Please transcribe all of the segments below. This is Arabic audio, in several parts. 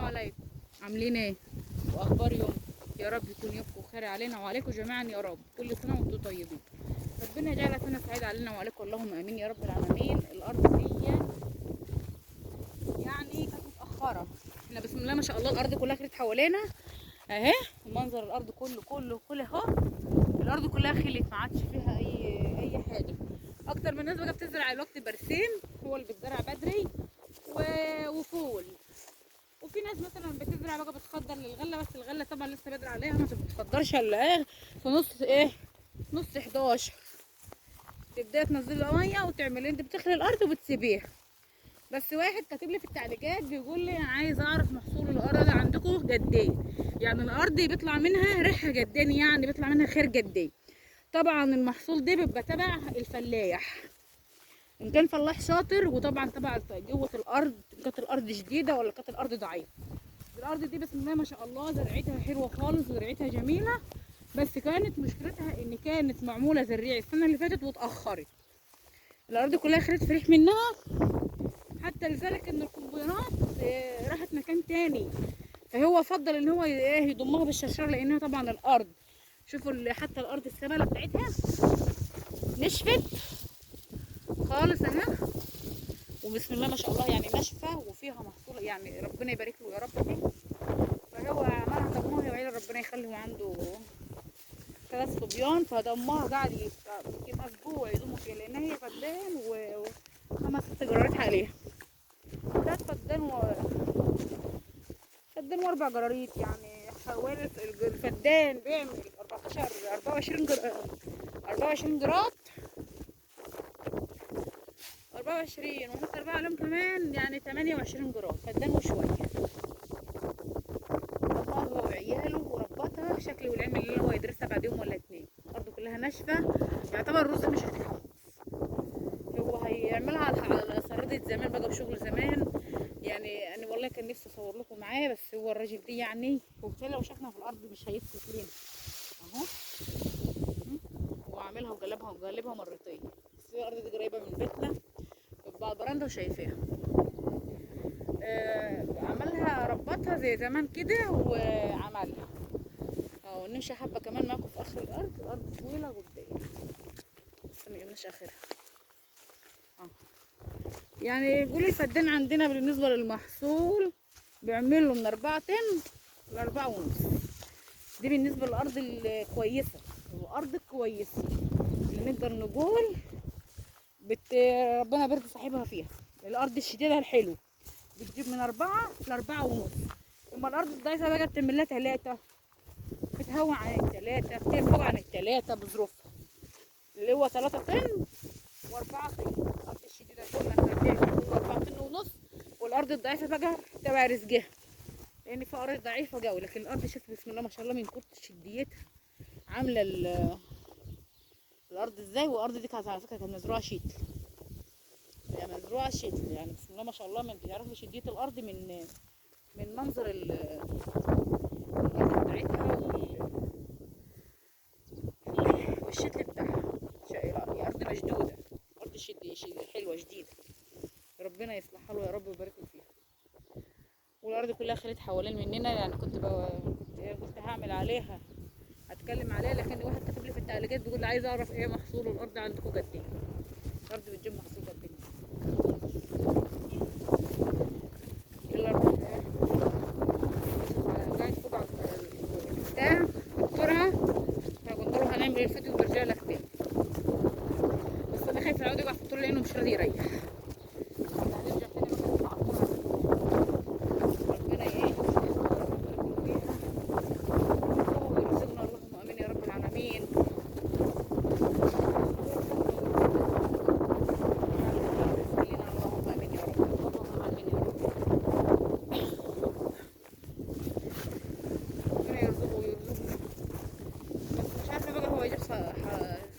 عليكم. عاملين ايه واخبار يوم؟ يا رب يكون يومكم خير علينا وعليكم جميعا يا رب. كل سنه وانتم طيبين. ربنا يجعلها سنه سعيده علينا وعليكم، اللهم امين يا رب العالمين. الارض دي يعني كانت متاخره. احنا بسم الله ما شاء الله الارض كلها خلت حوالينا اهي. منظر الارض كله اهو. الارض كلها خلت، ما عادش فيها اي حاجه. اكتر من الناس بقى بتزرع الوقت برسيم، هو اللي بيتزرع بدري وفول. وفي ناس مثلا بتزرع بقى بتخضر للغله، بس الغله طبعا لسه بدري عليها، ما بتخضرش الا ايه في نص 11 تبداي تنزلي ميه وتعملي انت بتخلي الارض وبتسيبيها. بس واحد كاتب لي في التعليقات بيقول لي انا عايز اعرف محصول الارض عندكم قد ايه، يعني الارض بيطلع منها ريحه قد ايه، يعني بيطلع منها خير قد ايه. طبعا المحصول ده بيبقى تبع الفلاح، ان كان فلاح شاطر، وطبعا تبع جوه الارض، ان كانت الارض شديده ولا كانت الارض ضعيفه. الارض دي بسم الله ما شاء الله زرعتها حلوه خالص، زرعتها جميله، بس كانت مشكلتها ان كانت معموله زريع السنه اللي فاتت واتاخرت. الارض كلها خدت فريح منها، حتى لذلك ان الكومبينات راحت مكان تاني. فهو فضل ان هو يضمها بالشرشره، لانها طبعا الارض شوفوا حتى الارض السمله بتاعتها نشفت خالص اهي، وبسم الله ما شاء الله يعني ناشفه وفيها محصول، يعني ربنا يبارك له يا رب. فهو عملها ضمها يا عيال، ربنا يخليه عنده 3 صبيان، فضمها قاعد يمكن اسبوع يضموا فيها، لان هي فدان وخمس 6 جرارات عليها. 3 فدان واربع جراريط، يعني حوالي الفدان بيعمل 24 جراد، 24 ونص 4 عليهم كمان، يعني 28 جراد فدان وشويه. هو وعياله وربطها شكل والعلم اللي هو يدرسها بعد يوم ولا 2. الارض كلها ناشفه، يعتبر الرز مش هيتحمص. هو هيعملها على سرادة زمان بقى وشغل زمان. يعني انا والله كان نفسي اصور لكم معاه، بس هو الراجل دي يعني وبالتالي لو شافنا في الارض مش هيسكت لنا اهو. هو عاملها وقلبها مرتين، بس هي الارض دي قريبه من بيتنا، بتبقى البرندة وشايفاها. عملها ربطها زي زمان كده وعملها اهو. نمشي حبه كمان معاكم في اخر الارض طويله قدام، بس ما جبناش اخرها. يعني قولي الفدان عندنا بالنسبه للمحصول بيعمل له من 4 طن ل4 ونص. دي بالنسبه للارض الكويسه، الارض الكويسه اللي نقدر نقول ربنا بيرضي صاحبها فيها. الارض الشديده الحلو بتجيب من 4 ل4 ونص. اما الارض الضعيفه بقى بتعمل لها 3، بتهون عن ال3، بتفوق عن ال3 بظروفها، اللي هو 3 طن و4 طن. الارض الشديده قلنا الفدان 4 طن ونص، والارض الضعيفه بقى تبع رزقها، لان في ارض ضعيفه قوي. لكن الارض شوف بسم الله ما شاء الله من كتر شديتها عامله الارض ازاي. والارض دي كانت على فكره كانت مزروعه شتل، يعني مزروعه شتل، يعني بسم الله ما شاء الله. ما بتعرفوا شديه الارض من منظر الارض بتاعتها والشتل بتاعها. ارض مشدوده، ارض حلوه جديده، ربنا يصلحها له يا رب ويبارك له فيها. والارض كلها خلت حوالين مننا، يعني كنت هعمل عليها، هتكلم عليها، لكن واحد كاتب لي في التعليقات بيقول لي عايز اعرف ايه محصول الارض عندكم قد ايه. الارض بتجيب محصول قد ايه؟ الارض قاعد فوق على البتاع دكتورها، فقلت له هنعمل الفيديو وبرجع لك تاني، بس انا خايفه العود يقع في الطول لانه مش راضي يريح. هنرجع تاني بقى ربنا ويرزقنا، اللهم امين يا رب العالمين.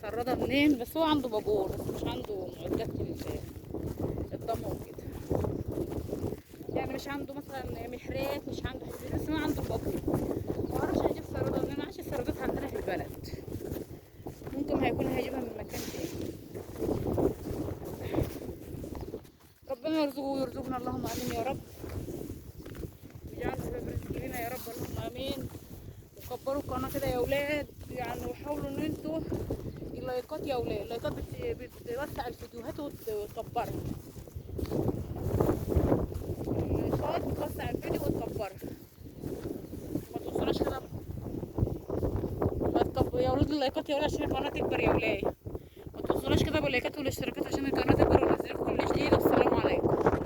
سرادة منين، بس هو عنده بابور، بس مش عنده معدات الضم وكده. يعني مش عنده مثلا محرات، مش عنده حديد، بس هو عنده بابور. معرفش هيجيب سرادة منين، معرفش السرادات عندنا في البلد، ممكن هيكون هيجيبها من مكان تاني. ربنا يرزقه ويرزقنا، اللهم امين يا رب، ويجعل كبروا القناه كده يا ولاد يعني، وحاولوا ان انتوا اللايكات يا ولاد، اللايكات بتوسع الفيديوهات وتكبرها، اللايكات بتوسع الفيديو وتكبرها. ما توصلوش كده، ما تكبر يا ولاد اللايكات يا ولاد عشان القناه تكبر يا ولاد. ما توصلوش كده باللايكات والاشتراكات عشان القناه تكبر وننزل كل جديد. والسلام عليكم.